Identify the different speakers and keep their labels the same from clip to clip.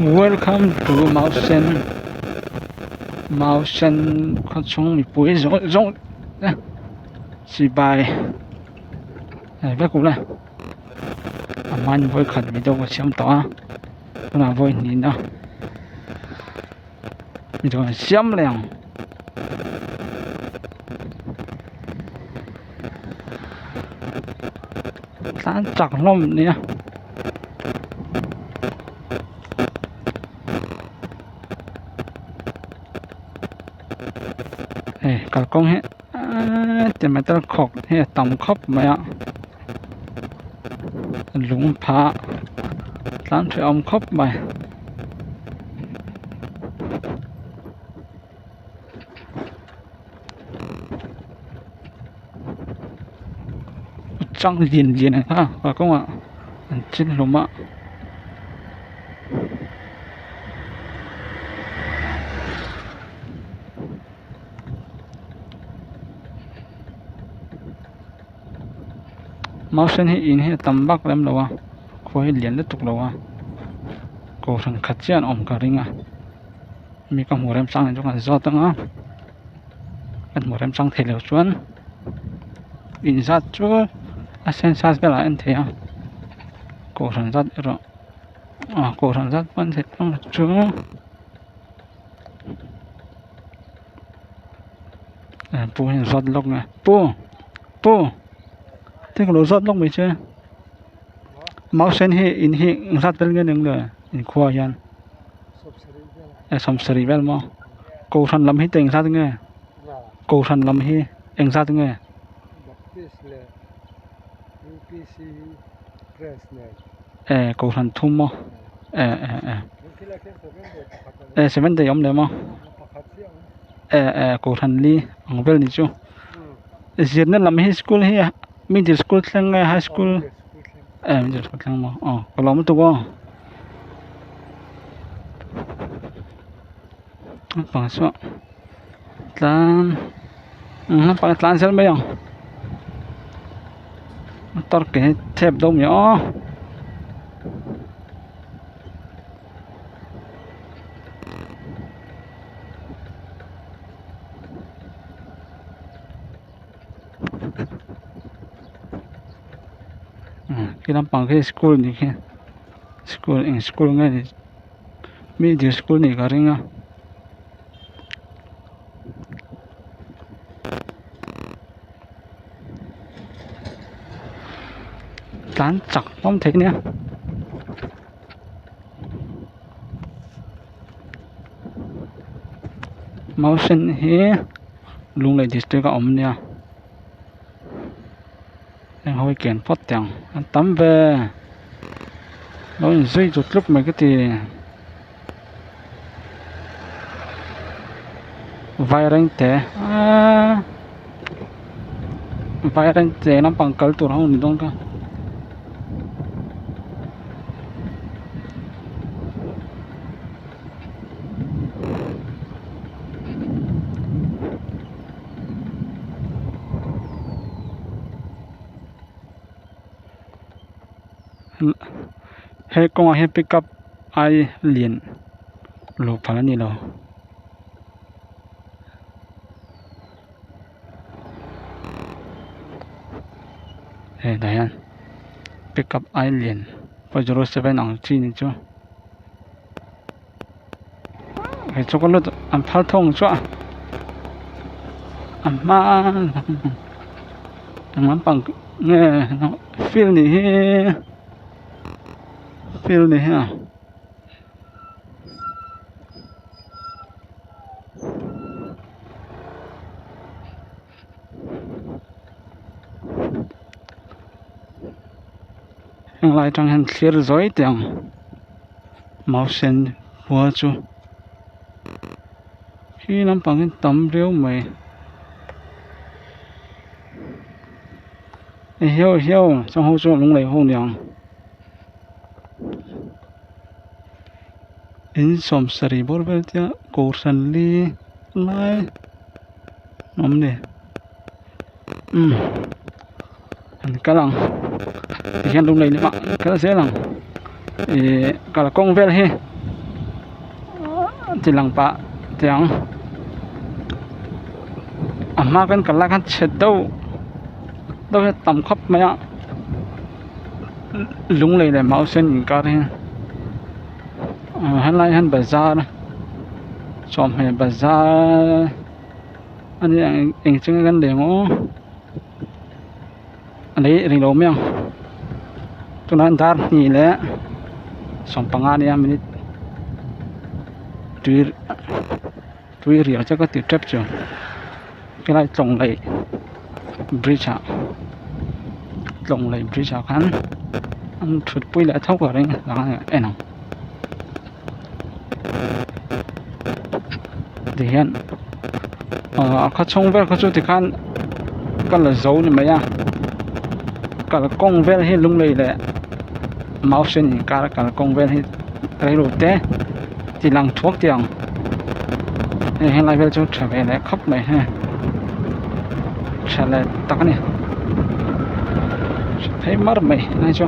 Speaker 1: Welcome to Mao Sen. Mao Sen có chung mi bùi rong chỉ bài này với cũng là man với khẩn mi đâu có xem tỏ là với nhìn đó mi đâu xem liền tan chặt lắm nè. Cả con hết thì mà tao khóc hết tầm khóc mày ạ lúng phá tán phải ông khóc mày trăng gì này ha và con ạ trên lùm ạ Mao Sen hi in hi tam bak lem lo wa khoi lian le tuk lo wa ko thang khat chian om ka ringa mi ka murem sang jo kan zo tanga kan murem sang thelo chuan in zat chu a sen sa bela en thea ko thang zat ro ko thang zat pan the tang chu pu hin zat lok na pu thế còn rót lông mấy chứ máu sen hi in hi sát bên cái đường rồi in khoa yan sầm sari vel mà cầu thần lâm hi tiền sát nghe cầu thần lâm hi anh sát nghe cầu thần thum mà sẽ vấn đề giống đấy mà cầu thần li ông vel đi chứ giờ nên làm hi school hi middle school thlang high school middle school thlang mo ko lo mo to go pa so tlan pa tlan sel me yang tor ke thep dom yo cái năm bằng cái school này kia school ngay thì middle school này có riêng à tán chặt không thấy nè Mao Sen hi lung lại district ổn nè anh hồi kiện phát tiếng anh tắm về nói dây rụt lúc mấy cái thì vài răng té nó bằng cỡ tụi nó không đúng không hay con hay pick up ai liền lục phải như nào hey đây anh pick up ai liền bây giờ sẽ phải nòng chi này chứ cái chỗ có lúc anh phát thông chứ anh mà anh bằng nghe nó feel này ha anh lại trong hàng clear rồi tiếng Mao Sen bùa chú khi nắm bằng cái tấm rêu mày hiếu trong hồ chỗ lung lầy hồ nhàng in som sari bor vel tia ko san li lai nom ne anh cái lòng thì hiện lung lầy nữa bạn cái sẽ lòng thì cả là công vel he chỉ lăng bạ tiếng mà cái lá khăn chết đâu đâu là tầm khắp mấy ạ lúng lấy để máu xuyên những cái này hắn lại hắn bazaar chọn hay bazaar anh ấy anh chứng cái để ngó anh ấy rình lốm nhau cho nên dar nhỉ lẽ xong pangan ya minit tuy riêng chắc có tiêu trap chưa cái này trồng lại bridge trồng lại bridge khán anh chút bụi lại thâu vào đây là em nào thì hiện các trong vel các chỗ thì khán cái là dấu như mấy à cái là công vel hay lung lầy đấy máu xuyên cái là công vel hay cái đồ té thì lăng thuốc tiền hiện lại vel cho trở về lại khóc mày ha trở lại tắc này thấy mất mày này cho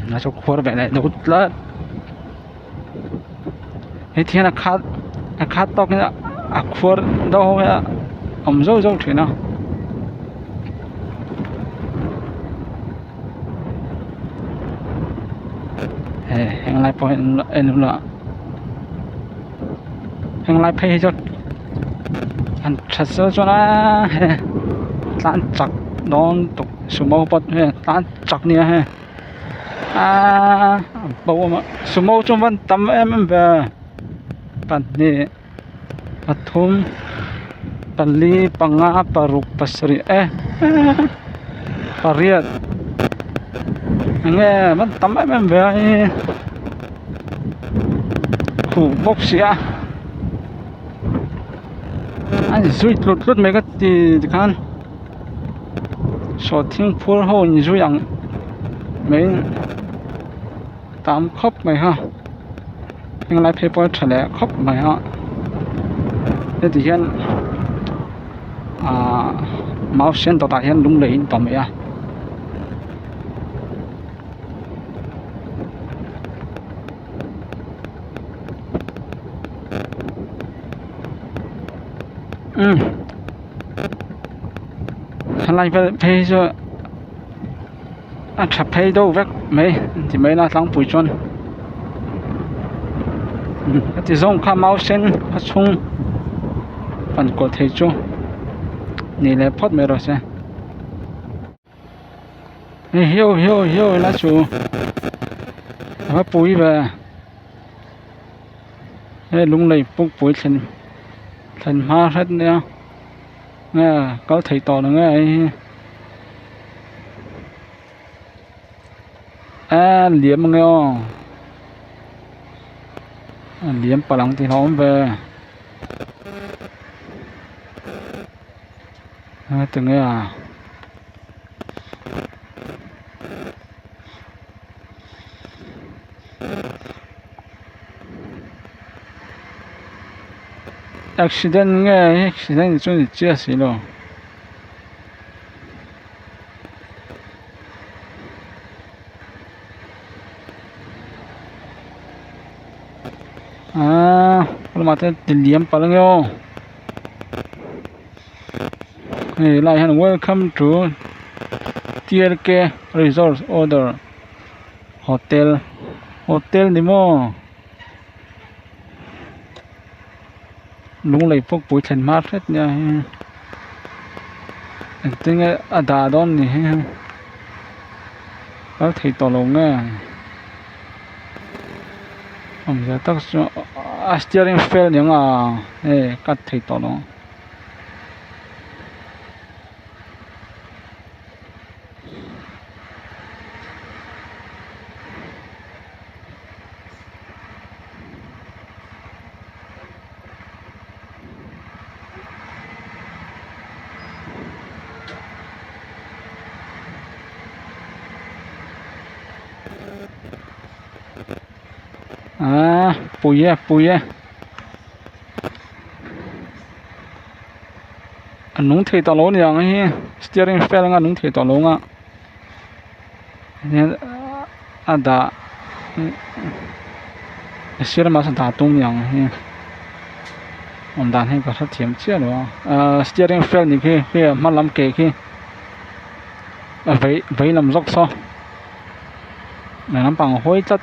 Speaker 1: nó cho khóa về lại đốt lắm thế thì là khát tóc cái khóa đâu vậy dâu dâu chuyện nào hàng lại phải em là hàng lại phải cho anh thật sự cho nó tan chặt đón tục số mẫu bật tan chặt nè bao mà số mẫu trong văn tâm em về bạn nè bắt thùng Pali panga paruk pasri pariat nghe mất tắm em về khu bốc xía anh duy lút mấy cái thì khăn số thiên phur hồ như duy ăn mấy tám khóc mày ha nhưng lại phải bôi trở lại khóc mày ha thế thì hiện máu xuyên tàu tại hiện đúng lấy tàu mày à lại phải cho chập hay đâu vét mấy thì mấy là thằng bùi chôn thì dùng khá máu xuyên phát sung phần của thầy chú này là pot mày rồi xem hiểu là chú nó bùi về lung lầy bùi thành hoa hết nữa nghe có thầy tỏ nữa nghe liếm nghe liếm bà lăng thì nó về từng nghe accident nghe accident thì chưa xí rồi kalau mata diliam paling yo lại hàng welcome to TLK Resort Order hotel đi mò lung lầy phúc bụi thành mát hết nha tiếng đà đón này có thầy tỏ lồng nghe giờ tắc steering wheel những cắt thầy tỏ lồng bùi nung thei ta lo ni ang hi steering fel nga nung thei ta lo nga ada sir ma san ta tum yang hi om dan hai ka sa thiam chia lo steering fel ni khi ma lam ke khi vei lam zok so na lam pang hoi chat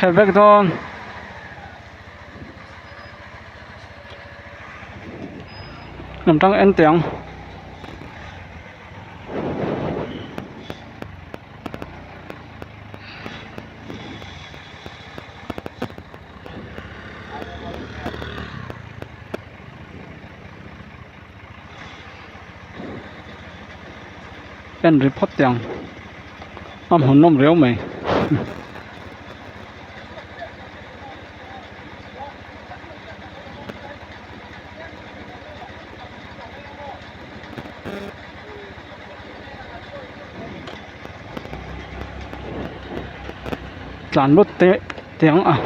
Speaker 1: chevek don nằm trong en tiếng en report tiếng âm hồn nôm réo mày chán bút tiếng à